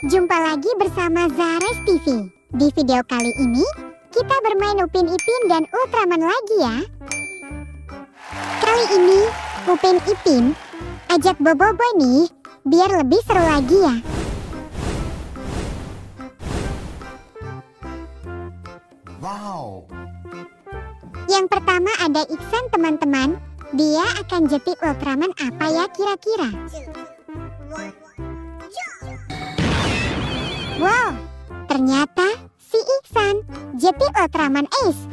Jumpa lagi bersama Zares TV. Di video kali ini, kita bermain Upin Ipin dan Ultraman lagi ya. Kali ini, Upin Ipin ajak Boboiboy nih, biar lebih seru lagi ya. Wow. Yang pertama ada Iksan teman-teman. Dia akan jetik Ultraman apa ya kira-kira? Wow, ternyata si Iksan jetik Ultraman Ace.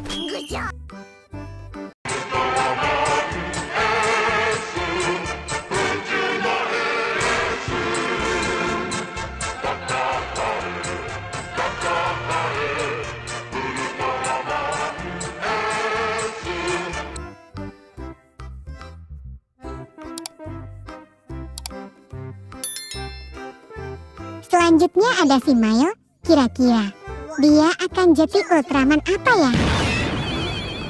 Selanjutnya ada si Mail. Kira-kira dia akan jetik Ultraman apa ya?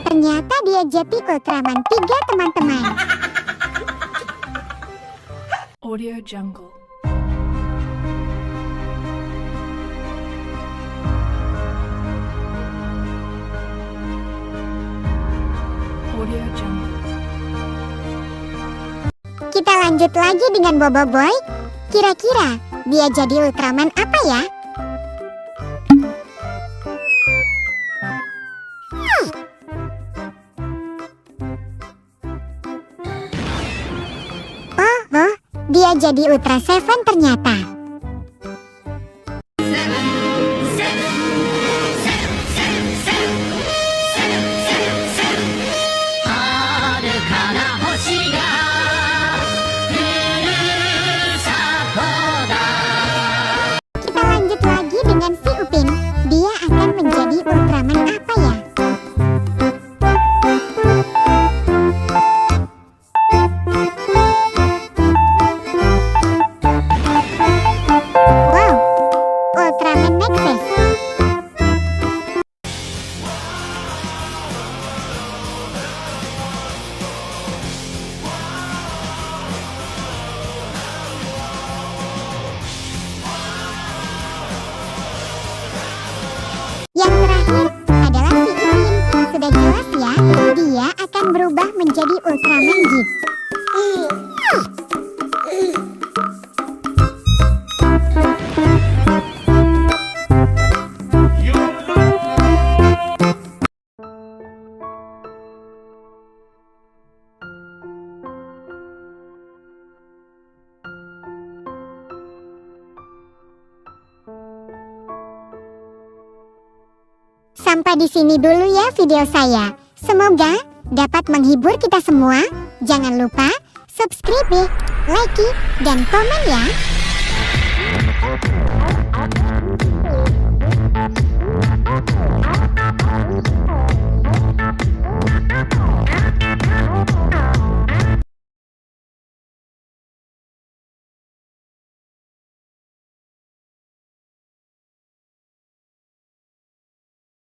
Ternyata dia jetik Ultraman 3 teman-teman. Audio Jungle. Audio Jungle. Kita lanjut lagi dengan Boboiboy. Kira-kira dia jadi Ultraman apa ya? Oh, dia jadi Ultra Seven ternyata. Kita lanjut lagi dengan si Upin. Dia akan menjadi Ultraman apa ya? Wow, Ultraman Nexus. Yang terakhir adalah si Ipin. Sudah jelas ya, dia akan berubah menjadi Ultraman Jeep. Sampai di sini dulu ya video saya. Semoga dapat menghibur kita semua. Jangan lupa subscribe, like, dan komen ya.